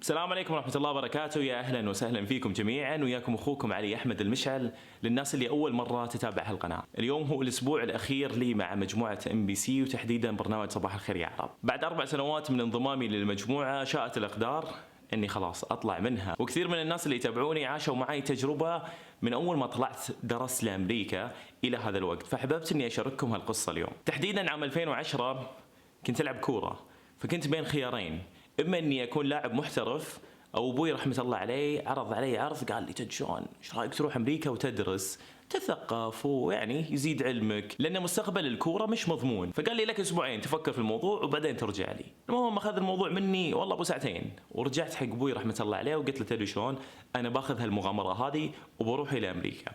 السلام عليكم ورحمة الله وبركاته، يا أهلا وسهلا فيكم جميعا، وياكم أخوكم علي أحمد المشعل. للناس اللي أول مرة تتابع هالقناة، اليوم هو الأسبوع الأخير لي مع مجموعة MBC وتحديدا برنامج صباح الخير يا عرب. بعد 4 سنوات من انضمامي للمجموعة شاءت الأقدار اني خلاص اطلع منها، وكثير من الناس اللي يتابعوني عاشوا معي تجربة من اول ما طلعت درست لامريكا الى هذا الوقت، فحببت اني اشارككم هالقصة اليوم. تحديدا عام 2010 كنت العب كورة، فكنت بين خيارين، اما اني اكون لاعب محترف او ابوي رحمه الله عليه عرض علي عرض، قال لي تجون ايش رايك تروح امريكا وتدرس تثقف ويعني يزيد علمك، لان مستقبل الكوره مش مضمون. فقال لي لك اسبوعين تفكر في الموضوع وبعدين ترجع لي. المهم اخذ الموضوع مني والله ابو ساعتين، ورجعت حق ابوي رحمه الله عليه وقلت له تدري شلون انا باخذ هالمغامره هذه وبروح الى امريكا.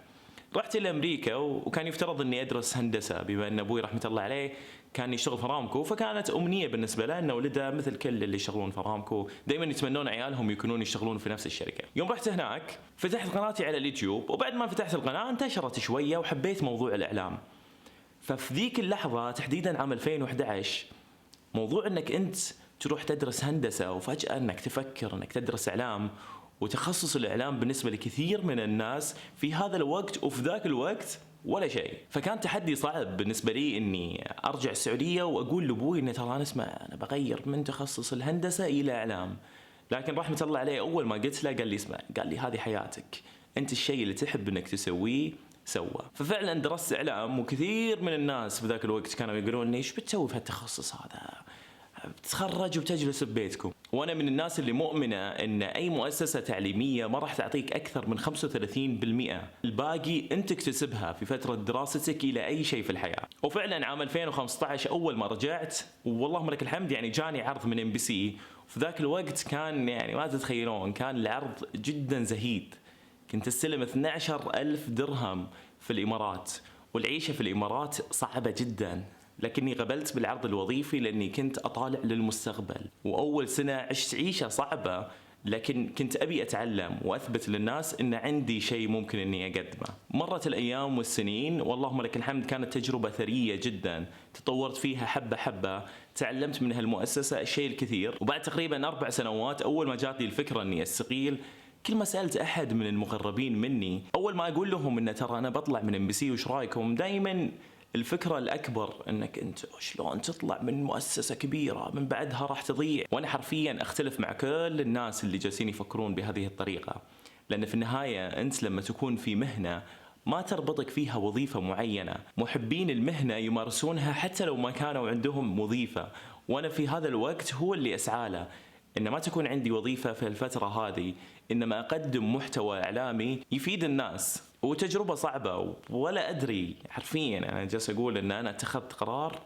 رحت الى امريكا وكان يفترض اني ادرس هندسه، بما ان ابوي رحمه الله عليه كان يشتغل في ارامكو، فكانت امنيه بالنسبه له ان ولده مثل كل اللي يشتغلون في ارامكو دائما يتمنون عيالهم يكونون يشتغلون في نفس الشركه. يوم رحت هناك فتحت قناتي على اليوتيوب، وبعد ما فتحت القناه انتشرت شويه وحبيت موضوع الاعلام. ففي ذيك اللحظه تحديدا عام 2011 موضوع انك انت تروح تدرس هندسه وفجاه انك تفكر انك تدرس اعلام، وتخصص الإعلام بالنسبة لكثير من الناس في هذا الوقت وفي ذاك الوقت ولا شيء. فكان تحدي صعب بالنسبة لي إني أرجع السعودية وأقول لأبوي إن ترى اسمع أنا بغير من تخصص الهندسة إلى إعلام. لكن رحمة الله عليه أول ما قلت له قال لي اسمع، قال لي هذه حياتك، أنت الشيء اللي تحب إنك تسويه سوى. ففعلا درست إعلام، وكثير من الناس في ذاك الوقت كانوا يقولون لي إيش بتسوي في هالتخصص هذا، بتتخرج وبتجلس ببيتكم. وانا من الناس اللي مؤمنه ان اي مؤسسه تعليميه ما راح تعطيك اكثر من 35%، الباقي انت تكتسبها في فتره دراستك الى اي شيء في الحياه. وفعلا عام 2015 اول ما رجعت والله لك الحمد يعني جاني عرض من MBC، وفي ذاك الوقت كان يعني ما تتخيلون كان العرض جدا زهيد، كنت استلم 12,000 درهم في الامارات، والعيشه في الامارات صعبه جدا، لكني قبلت بالعرض الوظيفي لأني كنت أطالع للمستقبل. وأول سنة عشت عيشة صعبة، لكن كنت أبي أتعلم وأثبت للناس أن عندي شيء ممكن أني أقدمه. مرت الأيام والسنين واللهم لك الحمد كانت تجربة ثرية جدا، تطورت فيها حبة حبة، تعلمت من هالمؤسسة الشيء الكثير. وبعد تقريبا 4 سنوات أول ما جات لي الفكرة أني أستقيل، كل ما سألت أحد من المقربين مني أول ما أقول لهم أن ترى أنا بطلع من MBC وش رايكم، دايما الفكرة الأكبر أنك أنت شلون تطلع من مؤسسة كبيرة من بعدها راح تضيع. وأنا حرفيا أختلف مع كل الناس اللي جالسين يفكرون بهذه الطريقة، لأن في النهاية أنت لما تكون في مهنة ما تربطك فيها وظيفة معينة، محبين المهنة يمارسونها حتى لو ما كانوا عندهم وظيفة. وأنا في هذا الوقت هو اللي أسعى له، إن ما تكون عندي وظيفة في الفترة هذه، إنما أقدم محتوى إعلامي يفيد الناس. وتجربة صعبة ولا أدري حرفيا، أنا جالس أقول إن أنا اتخذت قرار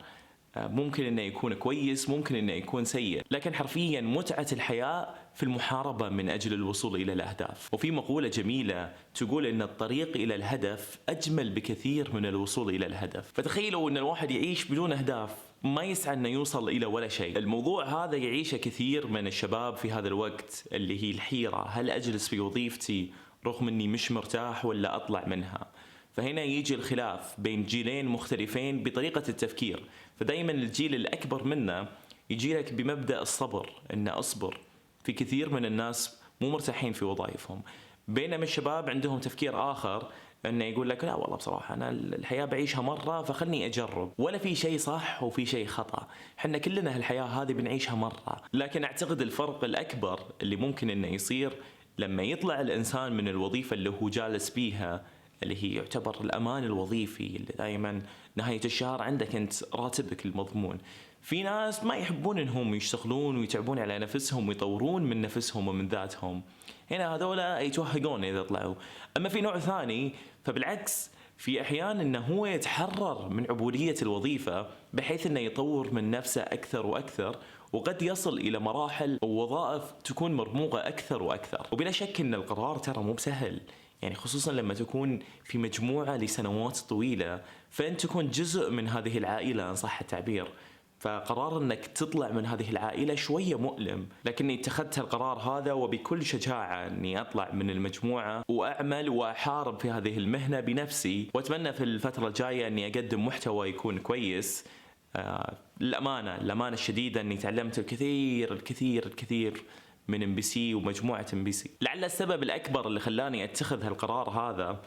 ممكن إنه يكون كويس ممكن إنه يكون سيء، لكن حرفيا متعة الحياة في المحاربة من أجل الوصول إلى الأهداف. وفي مقولة جميلة تقول إن الطريق إلى الهدف أجمل بكثير من الوصول إلى الهدف. فتخيلوا إن الواحد يعيش بدون أهداف ما يسعى أنه يوصل إلى ولا شيء. الموضوع هذا يعيشه كثير من الشباب في هذا الوقت، اللي هي الحيرة، هل أجلس في وظيفتي رغم أني مش مرتاح ولا أطلع منها؟ فهنا يجي الخلاف بين جيلين مختلفين بطريقة التفكير. فدايما الجيل الأكبر منا يجي لك بمبدأ الصبر، إن أصبر. في كثير من الناس مو مرتاحين في وظائفهم، بينما الشباب عندهم تفكير آخر، انه يقول لك لا والله بصراحة انا الحياة بعيشها مرة فخلني اجرب. ولا في شيء صح وفي شيء خطأ، حنا كلنا هالحياة هذه بنعيشها مرة. لكن اعتقد الفرق الاكبر اللي ممكن انه يصير لما يطلع الانسان من الوظيفة اللي هو جالس بيها، اللي هي يعتبر الامان الوظيفي، اللي دائما نهاية الشهر عندك انت راتبك المضمون. في ناس ما يحبون انهم يشتغلون ويتعبون على نفسهم ويطورون من نفسهم ومن ذاتهم، هنا هذولا يتوهقون اذا طلعوا. اما في نوع ثاني فبالعكس، في احيان انه هو يتحرر من عبودية الوظيفة بحيث انه يطور من نفسه اكثر واكثر، وقد يصل الى مراحل ووظائف تكون مرموقة اكثر واكثر. وبلا شك ان القرار ترى مو بسهل، يعني خصوصا لما تكون في مجموعة لسنوات طويلة، فأنت تكون جزء من هذه العائلة إن صح التعبير. فقرار أنك تطلع من هذه العائلة شوية مؤلم، لكني اتخذت القرار هذا وبكل شجاعة أني أطلع من المجموعة وأعمل وأحارب في هذه المهنة بنفسي. وأتمنى في الفترة الجاية أني أقدم محتوى يكون كويس. الأمانة الشديدة أني تعلمت الكثير من ام بي سي ومجموعه ام بي سي. لعل السبب الاكبر اللي خلاني اتخذ هالقرار هذا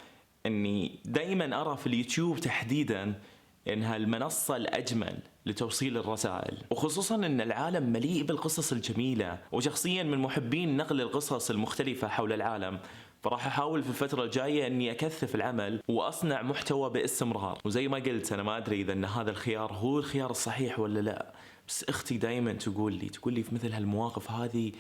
اني دائما ارى في اليوتيوب تحديدا انها المنصه الاجمل لتوصيل الرسائل، وخصوصا ان العالم مليء بالقصص الجميله، وشخصيا من محبين نقل القصص المختلفه حول العالم، فراح احاول في الفتره الجايه اني اكثف العمل واصنع محتوى باستمرار. وزي ما قلت انا ما ادري اذا ان هذا الخيار هو الخيار الصحيح ولا لا، بس اختي دائما تقول لي في مثل هالمواقف هذه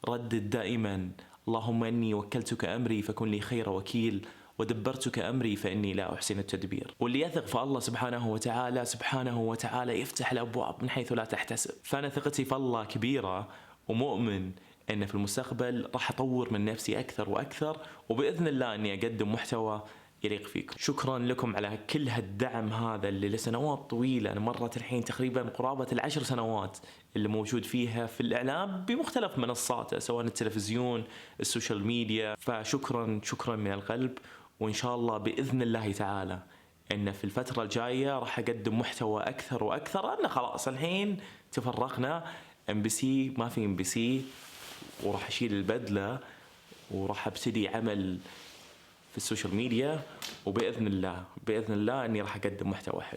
ردد دائما: اللهم اني وكلتك امري فكن لي خير وكيل، ودبرتك أمري فإني لا أحسن التدبير. واللي يثق في الله سبحانه وتعالى يفتح الأبواب من حيث لا تحتسب. فأنا ثقتي في الله كبيرة، ومؤمن أن في المستقبل راح أطور من نفسي أكثر وأكثر، وبإذن الله أني أقدم محتوى يليق فيكم. شكرا لكم على كل هالدعم هذا اللي لسنوات طويلة، أنا مرت الحين تقريبا قرابة 10 سنوات اللي موجود فيها في الإعلام بمختلف منصاته، سواء التلفزيون، السوشيال ميديا. فشكرا من القلب، وإن شاء الله بإذن الله تعالى إن في الفترة الجاية راح أقدم محتوى أكثر وأكثر. أنا خلاص الحين تفرقنا، ام بي سي ما في ام بي سي، وراح أشيل البدلة وراح أبتدي عمل في السوشيال ميديا، وبإذن الله إني راح أقدم محتوى حلو.